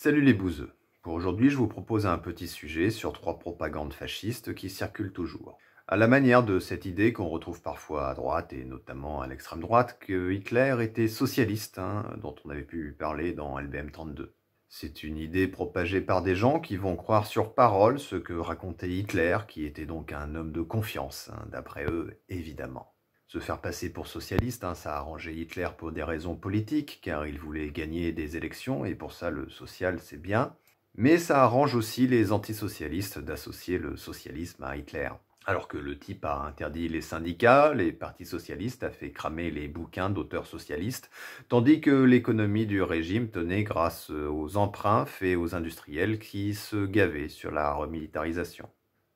Salut les bouseux. Pour aujourd'hui, je vous propose un petit sujet sur 3 propagandes fascistes qui circulent toujours. À la manière de cette idée qu'on retrouve parfois à droite, et notamment à l'extrême droite, que Hitler était socialiste, dont on avait pu parler dans LBM 32. C'est une idée propagée par des gens qui vont croire sur parole ce que racontait Hitler, qui était donc un homme de confiance, d'après eux, évidemment. Se faire passer pour socialiste, ça arrangeait Hitler pour des raisons politiques, car il voulait gagner des élections, et pour ça le social c'est bien. Mais ça arrange aussi les antisocialistes d'associer le socialisme à Hitler. Alors que le type a interdit les syndicats, les partis socialistes a fait cramer les bouquins d'auteurs socialistes, tandis que l'économie du régime tenait grâce aux emprunts faits aux industriels qui se gavaient sur la remilitarisation.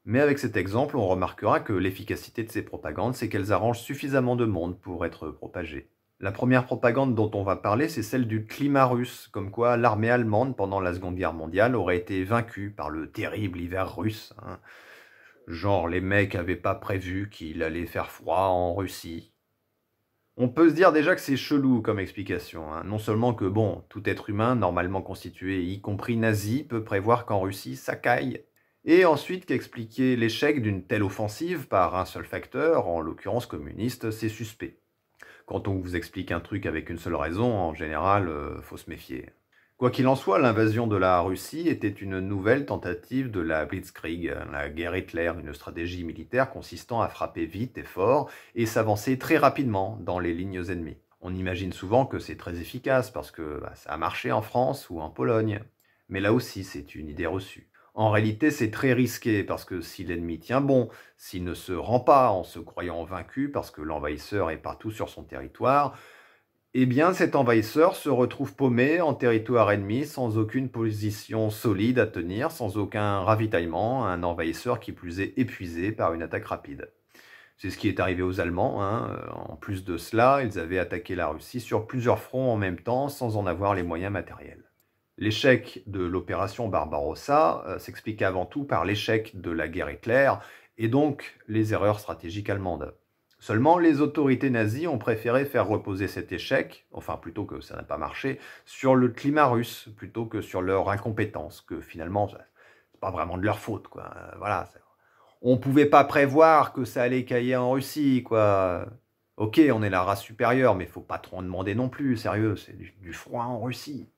Mais avec cet exemple, on remarquera que l'efficacité de ces propagandes, c'est qu'elles arrangent suffisamment de monde pour être propagées. La première propagande dont on va parler, c'est celle du climat russe, comme quoi l'armée allemande, pendant la Seconde Guerre mondiale, aurait été vaincue par le terrible hiver russe. Genre, les mecs avaient pas prévu qu'il allait faire froid en Russie. On peut se dire déjà que c'est chelou comme explication. Non seulement que, bon, tout être humain normalement constitué, y compris nazi, peut prévoir qu'en Russie, ça caille. Et ensuite qu'expliquer l'échec d'une telle offensive par un seul facteur, en l'occurrence communiste, c'est suspect. Quand on vous explique un truc avec une seule raison, en général, faut se méfier. Quoi qu'il en soit, l'invasion de la Russie était une nouvelle tentative de la Blitzkrieg, la guerre Hitler, une stratégie militaire consistant à frapper vite et fort et s'avancer très rapidement dans les lignes ennemies. On imagine souvent que c'est très efficace parce que ça a marché en France ou en Pologne. Mais là aussi, c'est une idée reçue. En réalité, c'est très risqué parce que si l'ennemi tient bon, s'il ne se rend pas en se croyant vaincu parce que l'envahisseur est partout sur son territoire, eh bien cet envahisseur se retrouve paumé en territoire ennemi sans aucune position solide à tenir, sans aucun ravitaillement, un envahisseur qui plus est épuisé par une attaque rapide. C'est ce qui est arrivé aux Allemands. En plus de cela, ils avaient attaqué la Russie sur plusieurs fronts en même temps sans en avoir les moyens matériels. L'échec de l'opération Barbarossa s'explique avant tout par l'échec de la guerre Hitler et donc les erreurs stratégiques allemandes. Seulement, les autorités nazies ont préféré faire reposer cet échec, enfin plutôt que ça n'a pas marché, sur le climat russe, plutôt que sur leur incompétence, que finalement, c'est pas vraiment de leur faute, quoi. Voilà. On pouvait pas prévoir que ça allait cailler en Russie, quoi. Ok, on est la race supérieure, mais faut pas trop en demander non plus, sérieux, c'est du froid en Russie.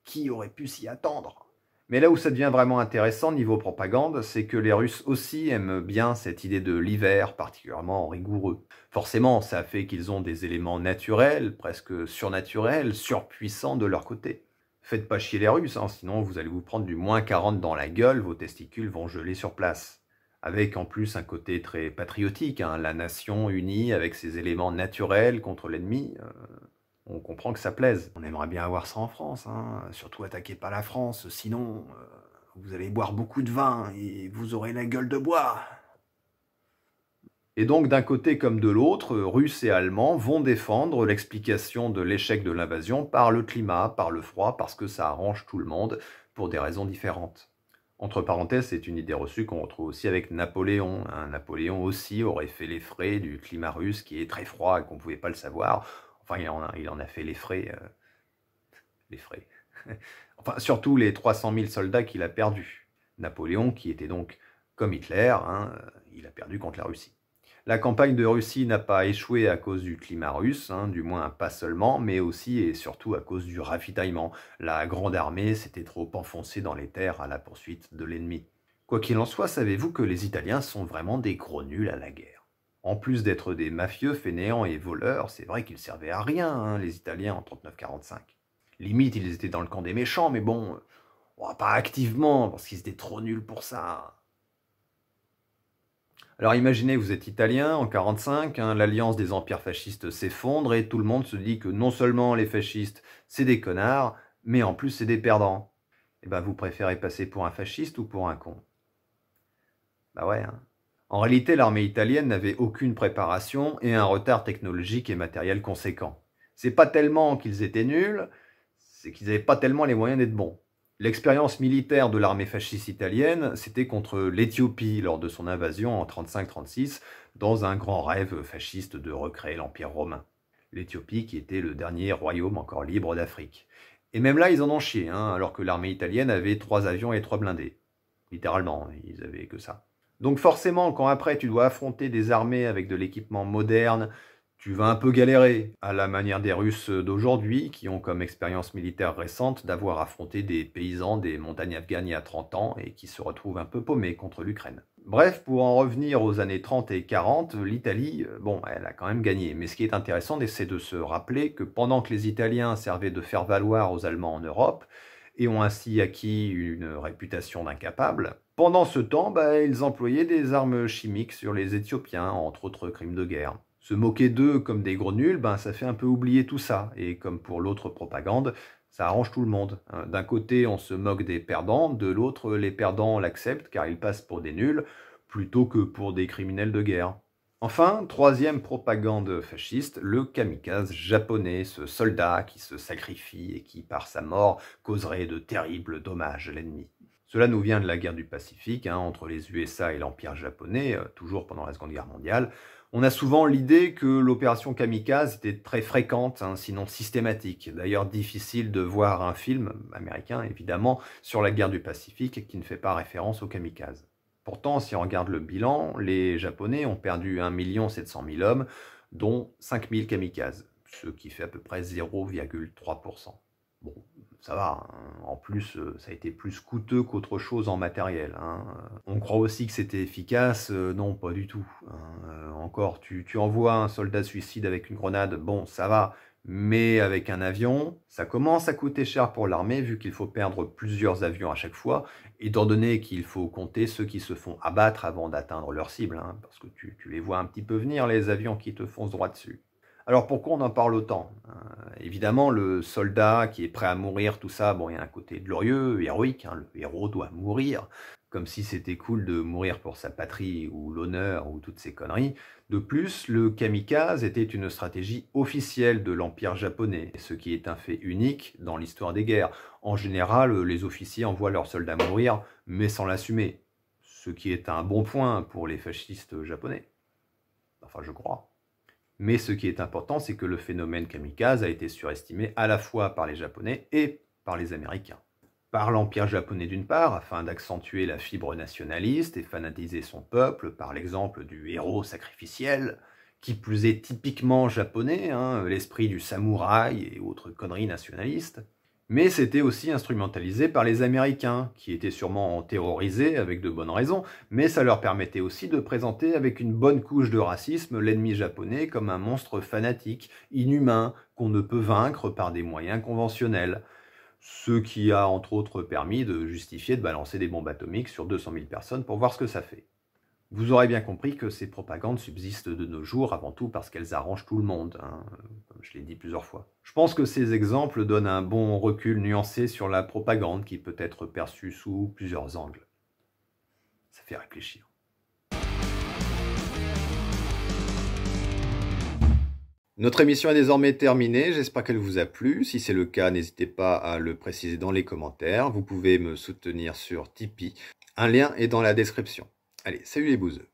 Qui aurait pu s'y attendre? Mais là où ça devient vraiment intéressant niveau propagande, c'est que les Russes aussi aiment bien cette idée de l'hiver particulièrement rigoureux. Forcément, ça fait qu'ils ont des éléments naturels, presque surnaturels, surpuissants de leur côté. Faites pas chier les Russes, sinon vous allez vous prendre du moins 40 dans la gueule, vos testicules vont geler sur place. Avec en plus un côté très patriotique, la nation unie avec ses éléments naturels contre l'ennemi. On comprend que ça plaise. On aimerait bien avoir ça en France, surtout attaquez pas la France, sinon vous allez boire beaucoup de vin et vous aurez la gueule de bois. Et donc d'un côté comme de l'autre, Russes et Allemands vont défendre l'explication de l'échec de l'invasion par le climat, par le froid, parce que ça arrange tout le monde pour des raisons différentes. Entre parenthèses, c'est une idée reçue qu'on retrouve aussi avec Napoléon. Napoléon aussi aurait fait les frais du climat russe qui est très froid et qu'on ne pouvait pas le savoir. Enfin, il en a fait les frais. Enfin, surtout les 300 000 soldats qu'il a perdus. Napoléon, qui était donc comme Hitler, il a perdu contre la Russie. La campagne de Russie n'a pas échoué à cause du climat russe, du moins pas seulement, mais aussi et surtout à cause du ravitaillement. La grande armée s'était trop enfoncée dans les terres à la poursuite de l'ennemi. Quoi qu'il en soit, savez-vous que les Italiens sont vraiment des gros nuls à la guerre? En plus d'être des mafieux, fainéants et voleurs, c'est vrai qu'ils servaient à rien, les Italiens en 39-45. Limite, ils étaient dans le camp des méchants, mais bon, pas activement, parce qu'ils étaient trop nuls pour ça. Alors imaginez, vous êtes italien en 45, l'alliance des empires fascistes s'effondre et tout le monde se dit que non seulement les fascistes, c'est des connards, mais en plus c'est des perdants. Et ben vous préférez passer pour un fasciste ou pour un con? Bah ouais, En réalité, l'armée italienne n'avait aucune préparation et un retard technologique et matériel conséquent. C'est pas tellement qu'ils étaient nuls, c'est qu'ils n'avaient pas tellement les moyens d'être bons. L'expérience militaire de l'armée fasciste italienne, c'était contre l'Éthiopie lors de son invasion en 35-36, dans un grand rêve fasciste de recréer l'Empire romain. L'Éthiopie qui était le dernier royaume encore libre d'Afrique. Et même là, ils en ont chié, hein, alors que l'armée italienne avait 3 avions et 3 blindés. Littéralement, ils avaient que ça. Donc forcément, quand après tu dois affronter des armées avec de l'équipement moderne, tu vas un peu galérer, à la manière des Russes d'aujourd'hui, qui ont comme expérience militaire récente d'avoir affronté des paysans des montagnes afghanes il y a 30 ans et qui se retrouvent un peu paumés contre l'Ukraine. Bref, pour en revenir aux années 30 et 40, l'Italie, bon, elle a quand même gagné. Mais ce qui est intéressant, c'est de se rappeler que pendant que les Italiens servaient de faire valoir aux Allemands en Europe, et ont ainsi acquis une réputation d'incapables, pendant ce temps, ils employaient des armes chimiques sur les Éthiopiens, entre autres crimes de guerre. Se moquer d'eux comme des gros nuls, ça fait un peu oublier tout ça. Et comme pour l'autre propagande, ça arrange tout le monde. D'un côté, on se moque des perdants, de l'autre, les perdants l'acceptent car ils passent pour des nuls, plutôt que pour des criminels de guerre. Enfin, troisième propagande fasciste, le kamikaze japonais, ce soldat qui se sacrifie et qui, par sa mort, causerait de terribles dommages à l'ennemi. Cela nous vient de la guerre du Pacifique, entre les USA et l'Empire japonais, toujours pendant la Seconde Guerre mondiale. On a souvent l'idée que l'opération kamikaze était très fréquente, sinon systématique. D'ailleurs, difficile de voir un film, américain évidemment, sur la guerre du Pacifique qui ne fait pas référence au kamikaze. Pourtant, si on regarde le bilan, les Japonais ont perdu 1 700 000 hommes, dont 5 000 kamikazes, ce qui fait à peu près 0,3%. Bon, ça va, en plus, ça a été plus coûteux qu'autre chose en matériel. On croit aussi que c'était efficace, non, pas du tout. Encore, tu envoies un soldat suicide avec une grenade, bon, ça va, mais avec un avion, ça commence à coûter cher pour l'armée, vu qu'il faut perdre plusieurs avions à chaque fois, étant donné qu'il faut compter ceux qui se font abattre avant d'atteindre leur cible, parce que tu les vois un petit peu venir, les avions qui te foncent droit dessus. Alors pourquoi on en parle autant? Évidemment, le soldat qui est prêt à mourir, tout ça, bon, il y a un côté glorieux, héroïque, le héros doit mourir, comme si c'était cool de mourir pour sa patrie, ou l'honneur, ou toutes ces conneries. De plus, le kamikaze était une stratégie officielle de l'Empire japonais, ce qui est un fait unique dans l'histoire des guerres. En général, les officiers envoient leurs soldats mourir, mais sans l'assumer, ce qui est un bon point pour les fascistes japonais. Enfin, je crois. Mais ce qui est important, c'est que le phénomène kamikaze a été surestimé à la fois par les Japonais et par les Américains. Par l'Empire japonais d'une part, afin d'accentuer la fibre nationaliste et fanatiser son peuple, par l'exemple du héros sacrificiel, qui plus est typiquement japonais, l'esprit du samouraï et autres conneries nationalistes. Mais c'était aussi instrumentalisé par les Américains, qui étaient sûrement terrorisés avec de bonnes raisons, mais ça leur permettait aussi de présenter avec une bonne couche de racisme l'ennemi japonais comme un monstre fanatique, inhumain, qu'on ne peut vaincre par des moyens conventionnels. Ce qui a entre autres permis de justifier de balancer des bombes atomiques sur 200 000 personnes pour voir ce que ça fait. Vous aurez bien compris que ces propagandes subsistent de nos jours avant tout parce qu'elles arrangent tout le monde, comme je l'ai dit plusieurs fois. Je pense que ces exemples donnent un bon recul nuancé sur la propagande qui peut être perçue sous plusieurs angles. Ça fait réfléchir. Notre émission est désormais terminée, j'espère qu'elle vous a plu. Si c'est le cas, n'hésitez pas à le préciser dans les commentaires. Vous pouvez me soutenir sur Tipeee. Un lien est dans la description. Allez, salut les bouseux.